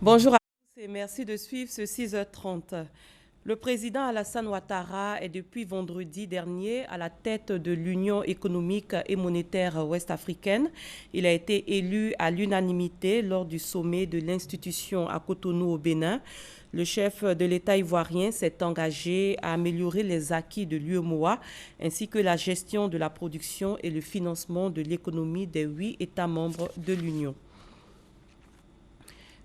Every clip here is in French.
Bonjour à tous et merci de suivre ce 6h30. Le président Alassane Ouattara est depuis vendredi dernier à la tête de l'Union économique et monétaire ouest-africaine. Il a été élu à l'unanimité lors du sommet de l'institution à Cotonou au Bénin. Le chef de l'État ivoirien s'est engagé à améliorer les acquis de l'UEMOA ainsi que la gestion de la production et le financement de l'économie des 8 États membres de l'Union.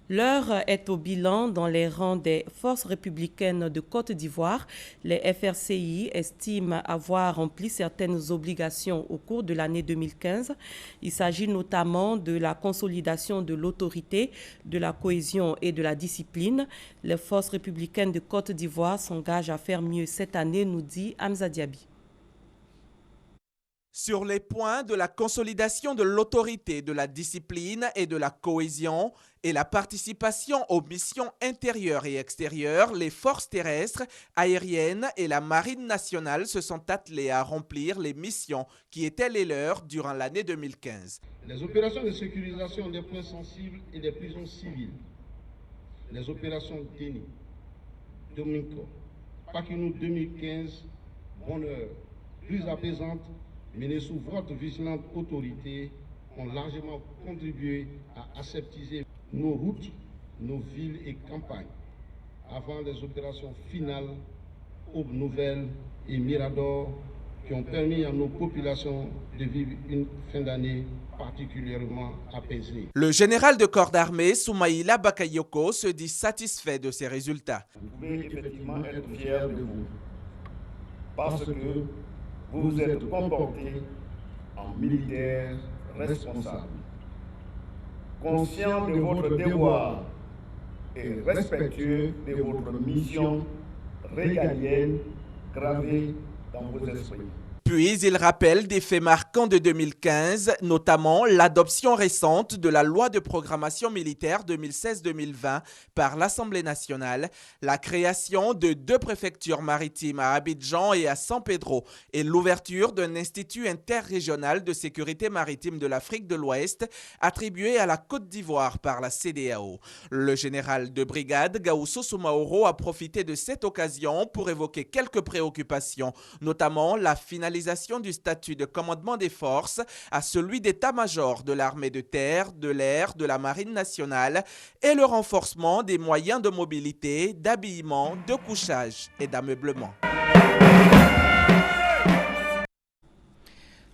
L'heure est au bilan dans les rangs des forces républicaines de Côte d'Ivoire. Les FRCI estiment avoir rempli certaines obligations au cours de l'année 2015. Il s'agit notamment de la consolidation de l'autorité, de la cohésion et de la discipline. Les forces républicaines de Côte d'Ivoire s'engagent à faire mieux cette année, nous dit Hamza Diaby. Sur les points de la consolidation de l'autorité, de la discipline et de la cohésion et la participation aux missions intérieures et extérieures, les forces terrestres, aériennes et la marine nationale se sont attelées à remplir les missions qui étaient les leurs durant l'année 2015. Les opérations de sécurisation des points sensibles et des prisons civiles, les opérations Déni, Domingo, Paquinou 2015, Bonheur, plus apaisante, menées sous votre vigilante autorité, ont largement contribué à aseptiser nos routes, nos villes et campagnes, avant les opérations finales, Aube Nouvelle et Mirador, qui ont permis à nos populations de vivre une fin d'année particulièrement apaisée. Le général de corps d'armée, Soumaïla Bakayoko, se dit satisfait de ces résultats. Vous pouvez effectivement être fier de vous, parce que vous vous êtes comporté en militaire responsable, conscient de votre devoir et respectueux de votre mission régalienne gravée dans vos esprits. Puis il rappelle des faits marquants de 2015, notamment l'adoption récente de la loi de programmation militaire 2016-2020 par l'Assemblée nationale, la création de 2 préfectures maritimes à Abidjan et à San Pedro et l'ouverture d'un institut interrégional de sécurité maritime de l'Afrique de l'Ouest attribué à la Côte d'Ivoire par la CEDEAO. Le général de brigade Gaoussou Soumaoro a profité de cette occasion pour évoquer quelques préoccupations, notamment la finalisation du statut de commandement des forces à celui d'état-major de l'armée de terre, de l'air, de la marine nationale et le renforcement des moyens de mobilité, d'habillement, de couchage et d'ameublement.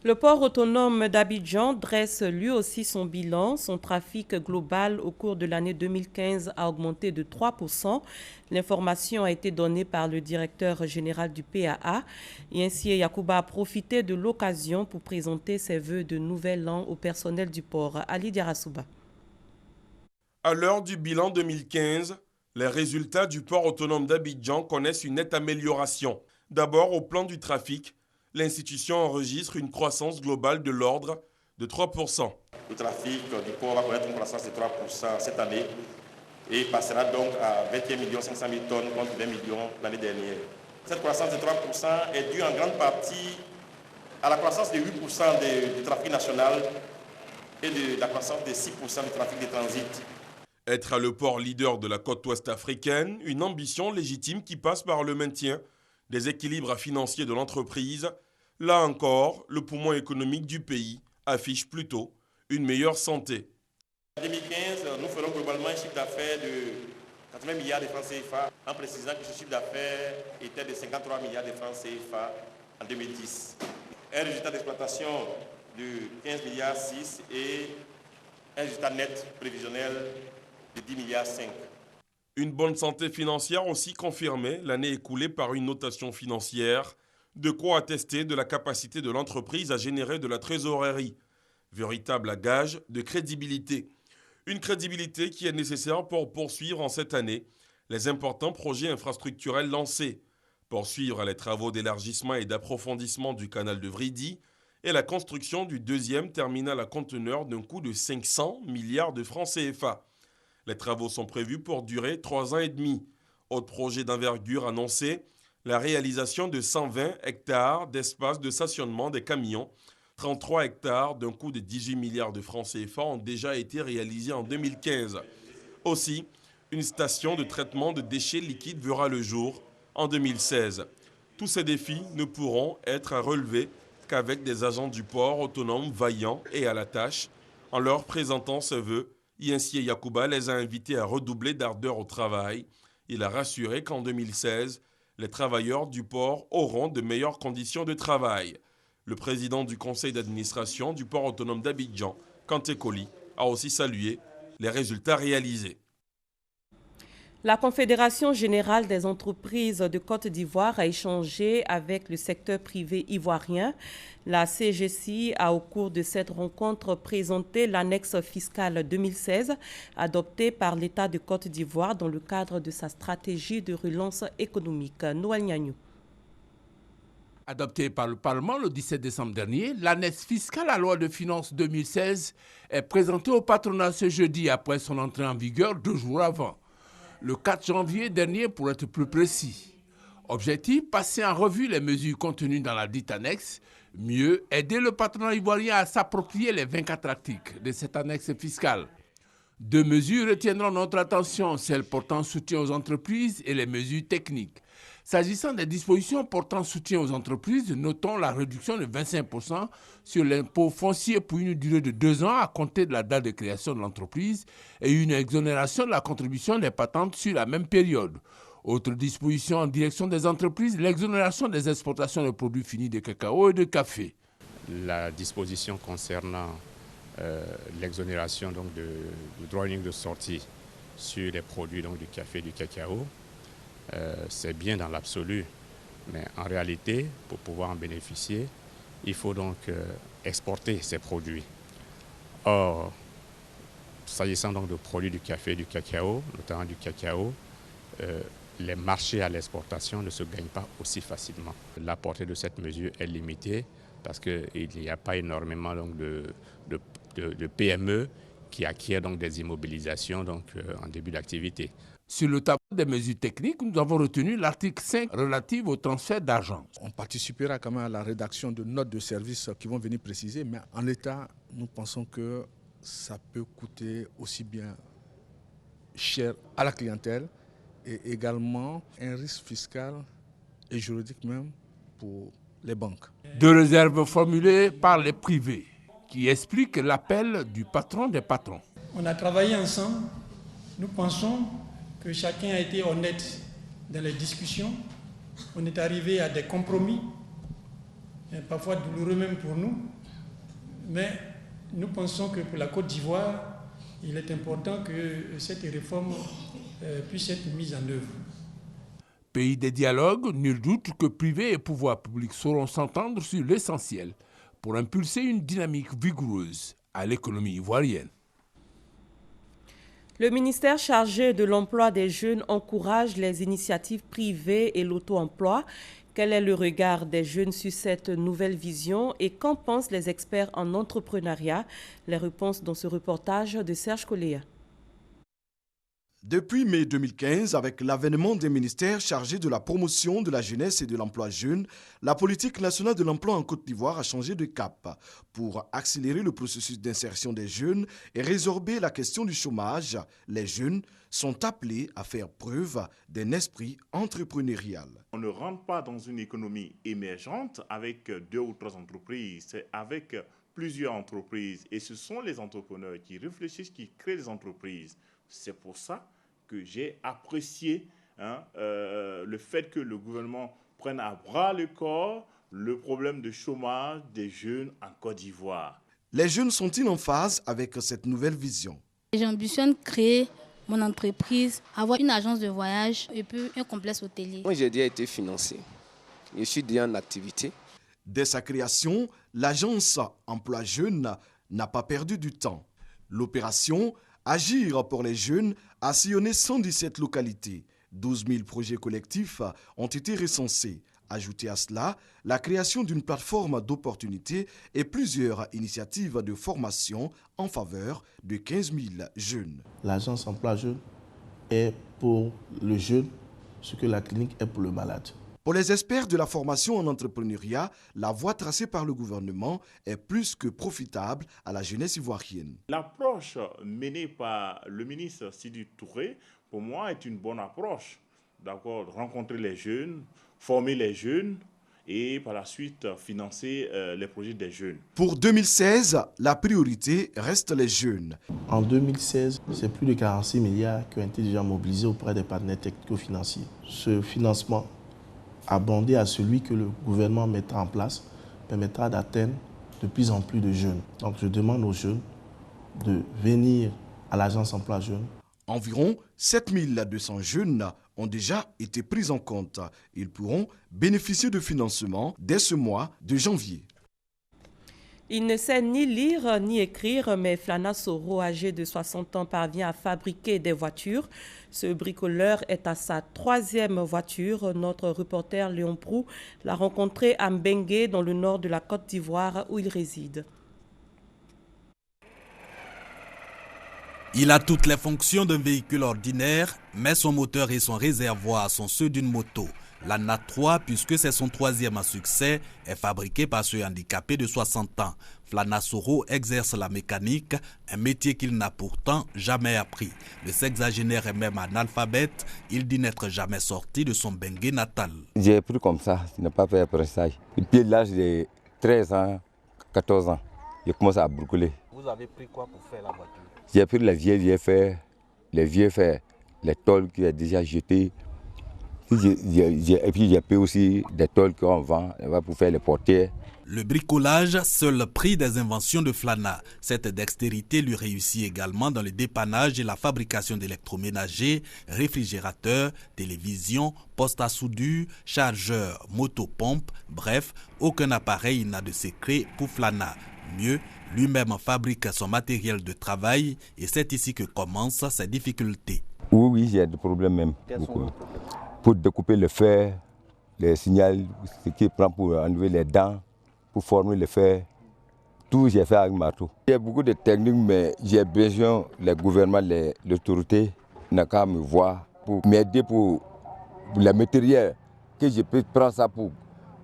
Le port autonome d'Abidjan dresse lui aussi son bilan. Son trafic global au cours de l'année 2015 a augmenté de 3%. L'information a été donnée par le directeur général du PAA. Et ainsi, Yacouba a profité de l'occasion pour présenter ses vœux de nouvel an au personnel du port. Ali Diarasouba. À l'heure du bilan 2015, les résultats du port autonome d'Abidjan connaissent une nette amélioration. D'abord, au plan du trafic, l'institution enregistre une croissance globale de l'ordre de 3%. Le trafic du port va connaître une croissance de 3% cette année et passera donc à 21 500 000 tonnes contre 20 millions l'année dernière. Cette croissance de 3% est due en grande partie à la croissance de 8% du trafic national et de la croissance de 6% du trafic de transit. Être le port leader de la côte ouest africaine, une ambition légitime qui passe par le maintien des équilibres financiers de l'entreprise. Là encore, le poumon économique du pays affiche plutôt une meilleure santé. En 2015, nous ferons globalement un chiffre d'affaires de 80 milliards de francs CFA, en précisant que ce chiffre d'affaires était de 53 milliards de francs CFA en 2010. Un résultat d'exploitation de 15 milliards 6 et un résultat net prévisionnel de 10 milliards 5. Une bonne santé financière aussi confirmée l'année écoulée par une notation financière, de quoi attester de la capacité de l'entreprise à générer de la trésorerie, véritable gage de crédibilité. Une crédibilité qui est nécessaire pour poursuivre en cette année les importants projets infrastructurels lancés, poursuivre les travaux d'élargissement et d'approfondissement du canal de Vridi et la construction du 2e terminal à conteneurs d'un coût de 500 milliards de francs CFA. Les travaux sont prévus pour durer 3 ans et demi. Autre projet d'envergure annoncé, la réalisation de 120 hectares d'espace de stationnement des camions. 33 hectares d'un coût de 18 milliards de francs CFA ont déjà été réalisés en 2015. Aussi, une station de traitement de déchets liquides verra le jour en 2016. Tous ces défis ne pourront être relevés qu'avec des agents du port autonomes, vaillants et à la tâche. En leur présentant ses vœux, Yensié Yacouba les a invités à redoubler d'ardeur au travail. Il a rassuré qu'en 2016, les travailleurs du port auront de meilleures conditions de travail. Le président du conseil d'administration du port autonome d'Abidjan, Kanté Koli, a aussi salué les résultats réalisés. La Confédération générale des entreprises de Côte d'Ivoire a échangé avec le secteur privé ivoirien. La CGCI a, au cours de cette rencontre, présenté l'annexe fiscale 2016 adoptée par l'État de Côte d'Ivoire dans le cadre de sa stratégie de relance économique. Noël Niagnou. Adoptée par le Parlement le 17 décembre dernier, l'annexe fiscale à la loi de finances 2016 est présentée au patronat ce jeudi après son entrée en vigueur 2 jours avant. Le 4 janvier dernier pour être plus précis. Objectif, passer en revue les mesures contenues dans la dite annexe, mieux aider le patronat ivoirien à s'approprier les 24 articles de cette annexe fiscale. 2 mesures retiendront notre attention, celles portant soutien aux entreprises et les mesures techniques. S'agissant des dispositions portant soutien aux entreprises, notons la réduction de 25% sur l'impôt foncier pour une durée de 2 ans à compter de la date de création de l'entreprise et une exonération de la contribution des patentes sur la même période. Autre disposition en direction des entreprises, l'exonération des exportations de produits finis de cacao et de café. La disposition concernant l'exonération du droit unique de sortie sur les produits du café et du cacao, c'est bien dans l'absolu, mais en réalité, pour pouvoir en bénéficier, il faut donc exporter ces produits. Or, s'agissant donc de produits du café et du cacao, notamment du cacao, les marchés à l'exportation ne se gagnent pas aussi facilement. La portée de cette mesure est limitée parce qu'il n'y a pas énormément de PME qui acquièrent donc des immobilisations en début d'activité. Sur le tableau des mesures techniques, nous avons retenu l'article 5 relatif au transfert d'argent. On participera quand même à la rédaction de notes de service qui vont venir préciser, mais en l'état, nous pensons que ça peut coûter aussi bien cher à la clientèle et également un risque fiscal et juridique même pour les banques. 2 réserves formulées par les privés qui expliquent l'appel du patron des patrons. On a travaillé ensemble, nous pensons que chacun a été honnête dans les discussions. On est arrivé à des compromis, parfois douloureux même pour nous. Mais nous pensons que pour la Côte d'Ivoire, il est important que cette réforme puisse être mise en œuvre. Pays des dialogues, nul doute que privés et pouvoirs publics sauront s'entendre sur l'essentiel pour impulser une dynamique vigoureuse à l'économie ivoirienne. Le ministère chargé de l'emploi des jeunes encourage les initiatives privées et l'auto-emploi. Quel est le regard des jeunes sur cette nouvelle vision et qu'en pensent les experts en entrepreneuriat? Les réponses dans ce reportage de Serge Coléa. Depuis mai 2015, avec l'avènement des ministères chargés de la promotion de la jeunesse et de l'emploi jeune, la politique nationale de l'emploi en Côte d'Ivoire a changé de cap. Pour accélérer le processus d'insertion des jeunes et résorber la question du chômage, les jeunes sont appelés à faire preuve d'un esprit entrepreneurial. On ne rentre pas dans une économie émergente avec 2 ou 3 entreprises, c'est avec plusieurs entreprises. Et ce sont les entrepreneurs qui réfléchissent, qui créent des entreprises. C'est pour ça que j'ai apprécié le fait que le gouvernement prenne à bras le corps le problème de chômage des jeunes en Côte d'Ivoire. Les jeunes sont-ils en phase avec cette nouvelle vision? J'ambitionne créer mon entreprise, avoir une agence de voyage et puis un complexe hôtelier. Moi, j'ai déjà été financé. Je suis déjà en activité. Dès sa création, l'agence Emploi Jeunes n'a pas perdu du temps. L'opération Agir pour les jeunes a sillonné 117 localités. 12 000 projets collectifs ont été recensés. Ajoutez à cela la création d'une plateforme d'opportunités et plusieurs initiatives de formation en faveur de 15 000 jeunes. L'agence Emploi Jeunes est pour le jeune ce que la clinique est pour le malade. Pour les experts de la formation en entrepreneuriat, la voie tracée par le gouvernement est plus que profitable à la jeunesse ivoirienne. L'approche menée par le ministre Sidi Touré pour moi, est une bonne approche. D'accord, rencontrer les jeunes, former les jeunes et par la suite financer les projets des jeunes. Pour 2016, la priorité reste les jeunes. En 2016, c'est plus de 46 milliards qui ont été déjà mobilisés auprès des partenaires technico-financiers. Ce financement, abondé à celui que le gouvernement mettra en place, permettra d'atteindre de plus en plus de jeunes. Donc je demande aux jeunes de venir à l'agence emploi jeunes. Environ 7200 jeunes ont déjà été pris en compte. Ils pourront bénéficier de financement dès ce mois de janvier. Il ne sait ni lire ni écrire, mais Flana Soro, âgé de 60 ans, parvient à fabriquer des voitures. Ce bricoleur est à sa 3e voiture. Notre reporter Léon Prou l'a rencontré à Mbengue, dans le nord de la Côte d'Ivoire, où il réside. Il a toutes les fonctions d'un véhicule ordinaire, mais son moteur et son réservoir sont ceux d'une moto. La NAT 3, puisque c'est son 3e à succès, est fabriquée par ce handicapé de 60 ans. Flana Soro exerce la mécanique, un métier qu'il n'a pourtant jamais appris. Le sexagénaire est même analphabète, il dit n'être jamais sorti de son Bengue natal. J'ai pris comme ça, je n'ai pas fait apprentissage. Depuis l'âge de 13 ans, 14 ans, j'ai commencé à bricoler. Vous avez pris quoi pour faire la voiture? J'ai pris les vieux fers, les tôles qui sont déjà jetées. Et puis j'ai pris aussi des tôles qu'on vend pour faire les portières. Le bricolage, seul prix des inventions de Flana. Cette dextérité lui réussit également dans le dépannage et la fabrication d'électroménagers, réfrigérateurs, télévisions, postes à soudure, chargeurs, motopompes, bref, aucun appareil n'a de secret pour Flana. Mieux, lui-même fabrique son matériel de travail et c'est ici que commencent ses difficultés. Oui, j'ai des problèmes même. Pour découper le fer, les signaux, ce qui prend pour enlever les dents, pour former le fer, tout j'ai fait avec marteau. Il y a beaucoup de techniques, mais j'ai besoin, le gouvernement, l'autorité, n'a qu'à me voir pour m'aider pour le matériel, que je peux prendre ça pour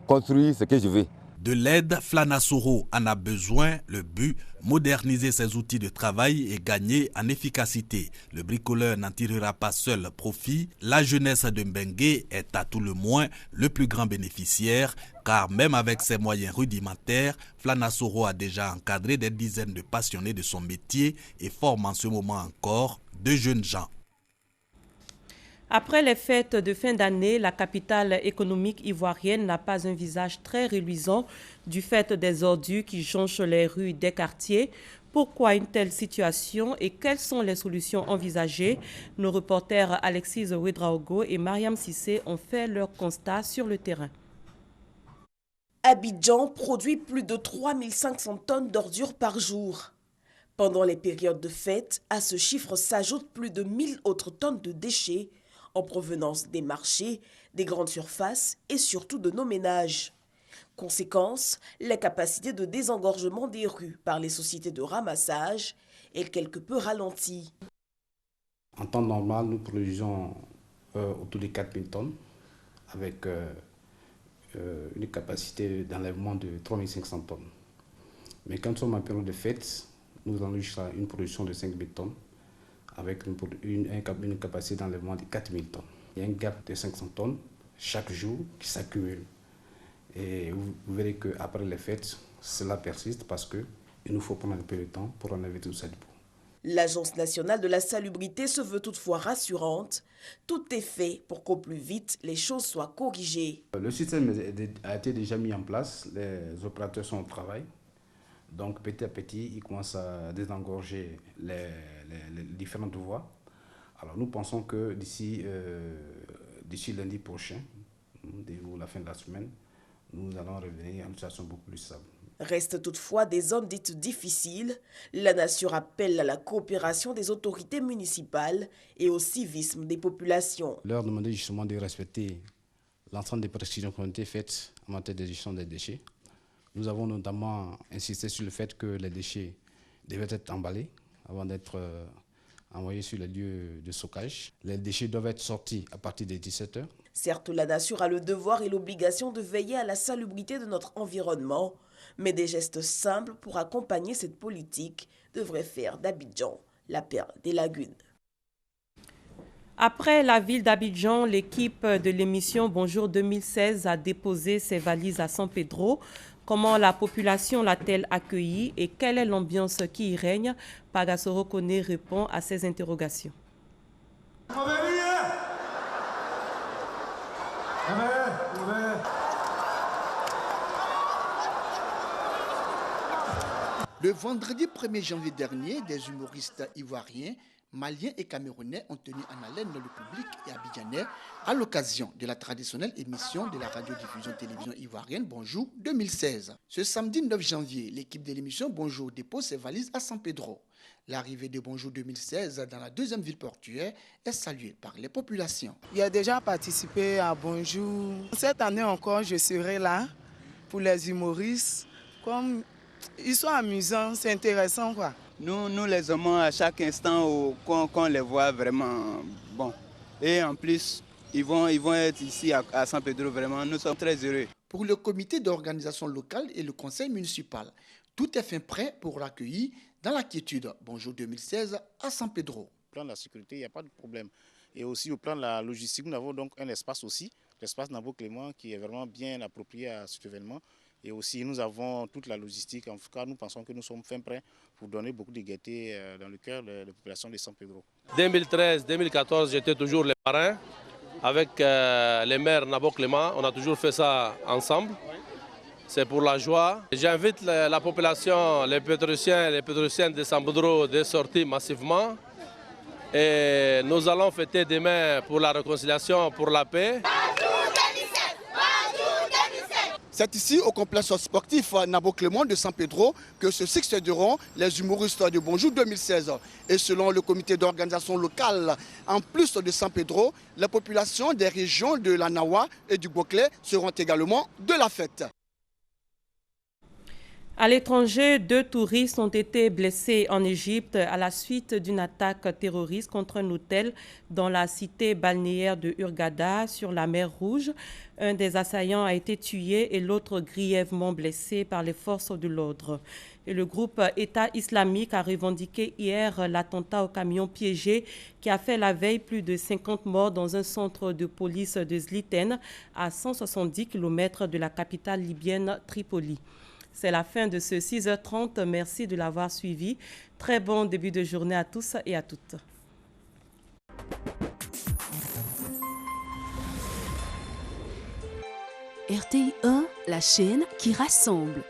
construire ce que je veux. De l'aide, Flana Soro en a besoin. Le but, moderniser ses outils de travail et gagner en efficacité. Le bricoleur n'en tirera pas seul profit. La jeunesse de Mbengue est à tout le moins le plus grand bénéficiaire, car même avec ses moyens rudimentaires, Flana Soro a déjà encadré des dizaines de passionnés de son métier et forme en ce moment encore de jeunes gens. Après les fêtes de fin d'année, la capitale économique ivoirienne n'a pas un visage très reluisant du fait des ordures qui jonchent les rues des quartiers. Pourquoi une telle situation et quelles sont les solutions envisagées? Nos reporters Alexis Ouedraogo et Mariam Sissé ont fait leur constat sur le terrain. Abidjan produit plus de 3500 tonnes d'ordures par jour. Pendant les périodes de fête, à ce chiffre s'ajoutent plus de 1000 autres tonnes de déchets en provenance des marchés, des grandes surfaces et surtout de nos ménages. Conséquence, la capacité de désengorgement des rues par les sociétés de ramassage est quelque peu ralentie. En temps normal, nous produisons autour de 4000 tonnes avec une capacité d'enlèvement de 3500 tonnes. Mais quand nous sommes en période de fête, nous allons jusqu'à une production de 5000 tonnes avec une capacité d'enlèvement de 4000 tonnes. Il y a un gap de 500 tonnes chaque jour qui s'accumule. Et vous verrez qu'après les fêtes, cela persiste parce qu'il nous faut prendre un peu de temps pour enlever tout ça du bout. L'Agence nationale de la salubrité se veut toutefois rassurante. Tout est fait pour qu'au plus vite, les choses soient corrigées. Le système a été déjà mis en place, les opérateurs sont au travail. Donc petit à petit, ils commencent à désengorger les différentes voies. Alors nous pensons que d'ici lundi prochain, ou la fin de la semaine, nous allons revenir à une situation beaucoup plus stable. Restent toutefois des zones dites difficiles. La nation appelle à la coopération des autorités municipales et au civisme des populations. Leur demander justement de respecter l'ensemble des précisions qui ont été faites en matière de gestion des déchets. Nous avons notamment insisté sur le fait que les déchets devaient être emballés avant d'être envoyés sur les lieux de stockage. Les déchets doivent être sortis à partir des 17h. Certes, la nation a le devoir et l'obligation de veiller à la salubrité de notre environnement, mais des gestes simples pour accompagner cette politique devraient faire d'Abidjan la perle des lagunes. Après la ville d'Abidjan, l'équipe de l'émission Bonjour 2016 a déposé ses valises à San Pedro. Comment la population l'a-t-elle accueillie et quelle est l'ambiance qui y règne? Pagasoro Kone répond à ces interrogations. Le vendredi 1er janvier dernier, des humoristes ivoiriens, maliens et camerounais ont tenu en haleine le public et abidjanais à l'occasion de la traditionnelle émission de la radiodiffusion télévision ivoirienne Bonjour 2016. Ce samedi 9 janvier, l'équipe de l'émission Bonjour dépose ses valises à San Pedro. L'arrivée de Bonjour 2016 dans la deuxième ville portuaire est saluée par les populations. J'ai déjà participé à Bonjour. Cette année encore, je serai là pour les humoristes. Comme ils sont amusants, c'est intéressant quoi. Nous les aimons à chaque instant qu'on les voit vraiment bon. Et en plus, ils vont être ici à San Pedro vraiment. Nous sommes très heureux. Pour le comité d'organisation locale et le conseil municipal, tout est fin prêt pour l'accueillir dans la quiétude. Bonjour 2016 à San Pedro. Au plan de la sécurité, il n'y a pas de problème. Et aussi au plan de la logistique, nous avons donc un espace aussi, l'espace Nabo Clément, qui est vraiment bien approprié à cet événement. Et aussi, nous avons toute la logistique. En tout cas, nous pensons que nous sommes fin prêts pour donner beaucoup de gaieté dans le cœur de la population de San Pedro. 2013-2014, j'étais toujours le parrain avec les maires Nabo Clément. On a toujours fait ça ensemble. C'est pour la joie. J'invite la population, les pétriciens et les pétriciennes de San Pedro de sortir massivement. Et nous allons fêter demain pour la réconciliation, pour la paix. C'est ici, au complexe sportif Nabo Clément de San Pedro, que se succéderont les humoristes de Bonjour 2016. Et selon le comité d'organisation locale, en plus de San Pedro, les populations des régions de la Nawa et du Boclé seront également de la fête. À l'étranger, 2 touristes ont été blessés en Égypte à la suite d'une attaque terroriste contre un hôtel dans la cité balnéaire de Hurghada sur la mer Rouge. Un des assaillants a été tué et l'autre grièvement blessé par les forces de l'ordre. Et le groupe État islamique a revendiqué hier l'attentat au camion piégé qui a fait la veille plus de 50 morts dans un centre de police de Zliten à 170 km de la capitale libyenne Tripoli. C'est la fin de ce 6h30. Merci de l'avoir suivi. Très bon début de journée à tous et à toutes. RTI 1, la chaîne qui rassemble.